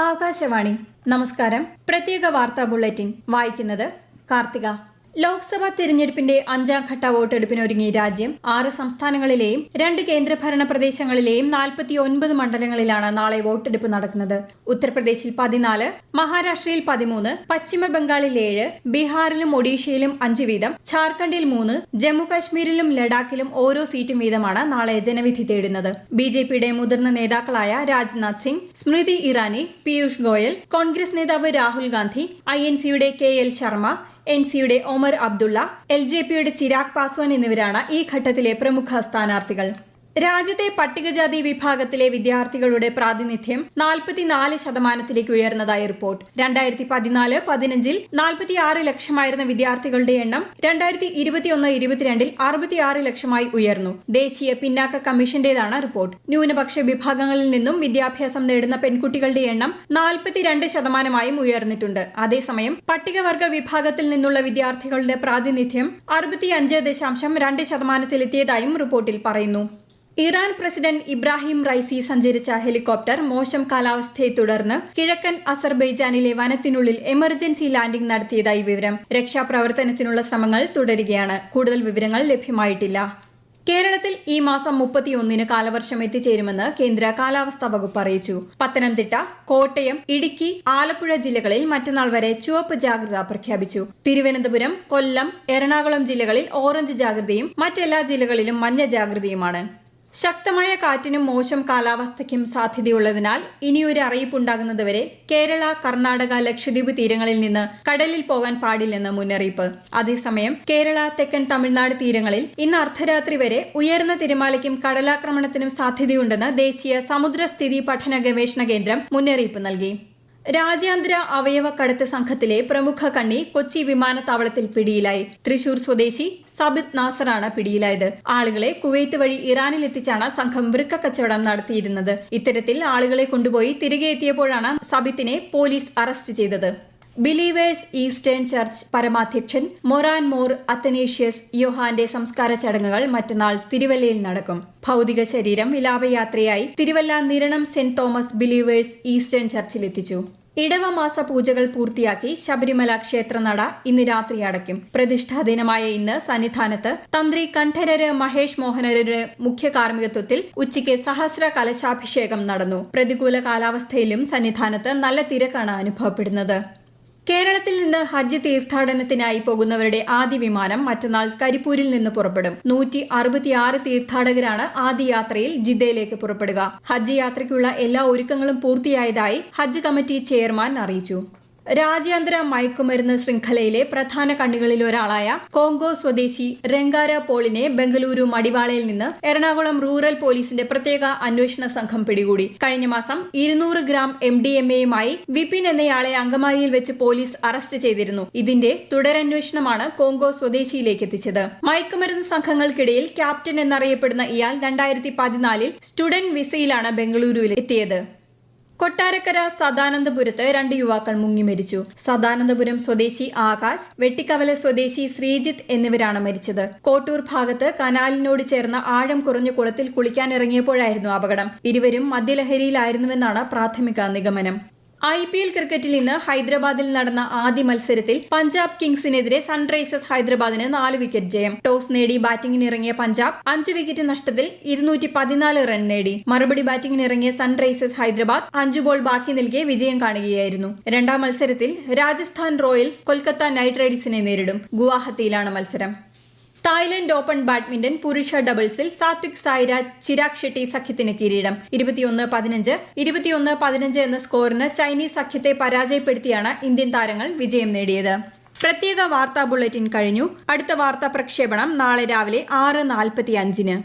ആകാശവാണി നമസ്കാരം. പ്രത്യേക വാർത്താ ബുള്ളറ്റിൻ വായിക്കുന്നത് കാർത്തിക. ലോക്സഭാ തിരഞ്ഞെടുപ്പിന്റെ 5ാം ഘട്ട വോട്ടെടുപ്പിനൊരുങ്ങി രാജ്യം. 6 സംസ്ഥാനങ്ങളിലെയും 2 കേന്ദ്രഭരണ പ്രദേശങ്ങളിലെയും 49 മണ്ഡലങ്ങളിലാണ് നാളെ വോട്ടെടുപ്പ് നടക്കുന്നത്. ഉത്തർപ്രദേശിൽ 14, മഹാരാഷ്ട്രയിൽ 13, പശ്ചിമ ബംഗാളിൽ 7, ബീഹാറിലും ഒഡീഷയിലും 5 വീതം, ഝാർഖണ്ഡിൽ 3, ജമ്മുകാശ്മീരിലും ലഡാക്കിലും ഓരോ സീറ്റും വീതമാണ് നാളെ ജനവിധി തേടുന്നത്. ബിജെപിയുടെ മുതിർന്ന നേതാക്കളായ രാജ്നാഥ് സിംഗ്, സ്മൃതി ഇറാനി, പീയൂഷ് ഗോയൽ, കോൺഗ്രസ് നേതാവ് രാഹുൽ ഗാന്ധി, INCയുടെ KL ശർമ്മ, NCയുടെ ഒമർ അബ്ദുള്ള, LJPയുടെ ചിരാഗ് പാസ്വാൻ എന്നിവരാണ് ഈ ഘട്ടത്തിലെ പ്രമുഖ സ്ഥാനാർത്ഥികൾ. രാജ്യത്തെ പട്ടികജാതി വിഭാഗത്തിലെ വിദ്യാർത്ഥികളുടെ പ്രാതിനിധ്യം 44% ഉയർന്നതായി റിപ്പോർട്ട്. 2014-15 46 ലക്ഷമായിരുന്ന വിദ്യാർത്ഥികളുടെ എണ്ണം 2021-22 66 ലക്ഷമായി ഉയർന്നു. ദേശീയ പിന്നാക്ക കമ്മീഷന്റേതാണ് റിപ്പോർട്ട്. ന്യൂനപക്ഷ വിഭാഗങ്ങളിൽ നിന്നും വിദ്യാഭ്യാസം നേടുന്ന പെൺകുട്ടികളുടെ എണ്ണം 42% ഉയർന്നിട്ടുണ്ട്. അതേസമയം പട്ടികവർഗ വിഭാഗത്തിൽ നിന്നുള്ള വിദ്യാർത്ഥികളുടെ പ്രാതിനിധ്യം 65.2%-ലെത്തിയതായും റിപ്പോർട്ടിൽ പറയുന്നു. ഇറാൻ പ്രസിഡന്റ് ഇബ്രാഹിം റൈസി സഞ്ചരിച്ച ഹെലികോപ്റ്റർ മോശം കാലാവസ്ഥയെ തുടർന്ന് കിഴക്കൻ അസർബൈജാനിലെ വനത്തിനുള്ളിൽ എമർജൻസി ലാൻഡിംഗ് നടത്തിയതായി വിവരം. രക്ഷാപ്രവർത്തനത്തിനുള്ള ശ്രമങ്ങൾ തുടരുകയാണ്. കൂടുതൽ വിവരങ്ങൾ ലഭ്യമായിട്ടില്ല. കേരളത്തിൽ ഈ മാസം 31-ന് കാലവർഷം എത്തിച്ചേരുമെന്ന് കേന്ദ്ര കാലാവസ്ഥാ വകുപ്പ് അറിയിച്ചു. പത്തനംതിട്ട, കോട്ടയം, ഇടുക്കി, ആലപ്പുഴ ജില്ലകളിൽ മറ്റന്നാൾ വരെ ചുവപ്പ് ജാഗ്രത പ്രഖ്യാപിച്ചു. തിരുവനന്തപുരം, കൊല്ലം, എറണാകുളം ജില്ലകളിൽ ഓറഞ്ച് ജാഗ്രതയും മറ്റെല്ലാ ജില്ലകളിലും മഞ്ഞ ജാഗ്രതയുമാണ്. ശക്തമായ കാറ്റിനും മോശം കാലാവസ്ഥയ്ക്കും സാധ്യതയുള്ളതിനാൽ ഇനിയൊരു അറിയിപ്പുണ്ടാകുന്നതുവരെ കേരള, കർണാടക, ലക്ഷദ്വീപ് തീരങ്ങളിൽ നിന്ന് കടലിൽ പോകാൻ പാടില്ലെന്ന് മുന്നറിയിപ്പ്. അതേസമയം കേരള, തെക്കൻ തമിഴ്നാട് തീരങ്ങളിൽ ഇന്ന് അർദ്ധരാത്രി വരെ ഉയർന്ന തിരമാലയ്ക്കും കടലാക്രമണത്തിനും സാധ്യതയുണ്ടെന്ന് ദേശീയ സമുദ്രസ്ഥിതി പഠന ഗവേഷണ കേന്ദ്രം മുന്നറിയിപ്പ് നൽകി. രാജ്യാന്തര അവയവക്കടത്ത് സംഘത്തിലെ പ്രമുഖ കണ്ണി കൊച്ചി വിമാനത്താവളത്തിൽ പിടിയിലായി. തൃശൂർ സ്വദേശി സബിത് നാസറാണ് പിടിയിലായത്. ആളുകളെ കുവൈത്ത് വഴി ഇറാനിലെത്തിച്ചാണ് സംഘം വൃക്ക കച്ചവടം നടത്തിയിരുന്നത്. ഇത്തരത്തിൽ ആളുകളെ കൊണ്ടുപോയി തിരികെ എത്തിയപ്പോഴാണ് സബിത്തിനെ പോലീസ് അറസ്റ്റ് ചെയ്തത്. ബിലീവേഴ്സ് ഈസ്റ്റേൺ ചർച്ച് പരമാധ്യക്ഷൻ മൊറാൻ മോർ അത്തനേഷ്യസ് യോഹാന്റെ സംസ്കാര ചടങ്ങുകൾ മറ്റന്നാൾ തിരുവല്ലയിൽ നടക്കും. ഭൗതിക ശരീരം വിലാപയാത്രയായി Thiruvalla Niranam Saint Thomas Believers Eastern ചർച്ചിലെത്തിച്ചു. ഇടവമാസ പൂജകൾ പൂർത്തിയാക്കി ശബരിമല ക്ഷേത്രനട ഇന്ന് രാത്രി അടയ്ക്കും. പ്രതിഷ്ഠാ ദിനമായ ഇന്ന് സന്നിധാനത്ത് തന്ത്രി കണ്ഠരര് മഹേഷ് മോഹനരുടെ മുഖ്യ കാർമ്മികത്വത്തിൽ ഉച്ചയ്ക്ക് സഹസ്ര കലശാഭിഷേകം നടന്നു. പ്രതികൂല കാലാവസ്ഥയിലും സന്നിധാനത്ത് നല്ല തിരക്കാണ് അനുഭവപ്പെടുന്നത്. കേരളത്തിൽ നിന്ന് ഹജ്ജ് തീർത്ഥാടനത്തിനായി പോകുന്നവരുടെ ആദ്യ വിമാനം മറ്റന്നാൾ കരിപ്പൂരിൽ നിന്ന് പുറപ്പെടും. 166 തീർത്ഥാടകരാണ് ആദ്യ യാത്രയിൽ ജിദ്ദയിലേക്ക് പുറപ്പെടുക. ഹജ്ജ് യാത്രയ്ക്കുള്ള എല്ലാ ഒരുക്കങ്ങളും പൂർത്തിയായതായി ഹജ്ജ് കമ്മിറ്റി ചെയർമാൻ അറിയിച്ചു. രാജ്യാന്തര മയക്കുമരുന്ന് ശൃംഖലയിലെ പ്രധാന കണ്ണികളിൽ ഒരാളായ കോങ്കോ സ്വദേശി റെങ്കാര പോളിനെ ബംഗളൂരു മടിവാളയിൽ നിന്ന് എറണാകുളം റൂറൽ പോലീസിന്റെ പ്രത്യേക അന്വേഷണ സംഘം പിടികൂടി. കഴിഞ്ഞ മാസം 200 ഗ്രാം MDMA-യുമായി വിപിൻ എന്നയാളെ അങ്കമാലിയിൽ വെച്ച് പോലീസ് അറസ്റ്റ് ചെയ്തിരുന്നു. ഇതിന്റെ തുടരന്വേഷണമാണ് കോങ്കോ സ്വദേശിയിലേക്ക് എത്തിച്ചത്. മയക്കുമരുന്ന് സംഘങ്ങൾക്കിടയിൽ ക്യാപ്റ്റൻ എന്നറിയപ്പെടുന്ന ഇയാൾ 2014-ൽ സ്റ്റുഡന്റ് വിസയിലാണ് ബംഗളൂരുവിൽ എത്തിയത്. കൊട്ടാരക്കര സദാനന്ദപുരത്ത് 2 യുവാക്കൾ മുങ്ങി മരിച്ചു. സദാനന്ദപുരം സ്വദേശി ആകാശ്, വെട്ടിക്കവല സ്വദേശി ശ്രീജിത്ത് എന്നിവരാണ് മരിച്ചത്. കോട്ടൂർ ഭാഗത്ത് കനാലിനോട് ചേർന്ന ആഴം കുറഞ്ഞ കുളത്തിൽ കുളിക്കാനിറങ്ങിയപ്പോഴായിരുന്നു അപകടം. ഇരുവരും മദ്യലഹരിയിലായിരുന്നുവെന്നാണ് പ്രാഥമിക നിഗമനം. IPL ക്രിക്കറ്റിൽ ഇന്ന് ഹൈദരാബാദിൽ നടന്ന ആദ്യ മത്സരത്തിൽ പഞ്ചാബ് കിങ്സിനെതിരെ സൺറൈസേഴ്സ് ഹൈദരാബാദിന് 4 വിക്കറ്റ് ജയം. ടോസ് നേടി ബാറ്റിംഗിനിറങ്ങിയ പഞ്ചാബ് 5 വിക്കറ്റ് നഷ്ടത്തിൽ 214 റൺ നേടി. മറുപടി ബാറ്റിംഗിനിറങ്ങിയ സൺറൈസേഴ്സ് ഹൈദരാബാദ് 5 ബോൾ ബാക്കി നിൽക്കെ വിജയം കാണുകയായിരുന്നു. രണ്ടാം മത്സരത്തിൽ രാജസ്ഥാൻ റോയൽസ് കൊൽക്കത്ത നൈറ്റ് റൈഡേഴ്സിനെ നേരിടും. ഗുവാഹത്തിയിലാണ് മത്സരം. തായ്ലൻഡ് ഓപ്പൺ ബാഡ്മിന്റൺ പുരുഷ ഡബിൾസിൽ സാത്വിക് സായിരാജ് ചിരാഗ് ഷെട്ടി സഖ്യത്തിന് കിരീടം. 21-15, 21-15 എന്ന സ്കോറിന് ചൈനീസ് സഖ്യത്തെ പരാജയപ്പെടുത്തിയാണ് ഇന്ത്യൻ താരങ്ങൾ വിജയം നേടിയത്. പ്രത്യേക വാർത്താ ബുള്ളറ്റിൻ കഴിഞ്ഞു. അടുത്ത വാർത്താ പ്രക്ഷേപണം നാളെ രാവിലെ 6:45-ന്.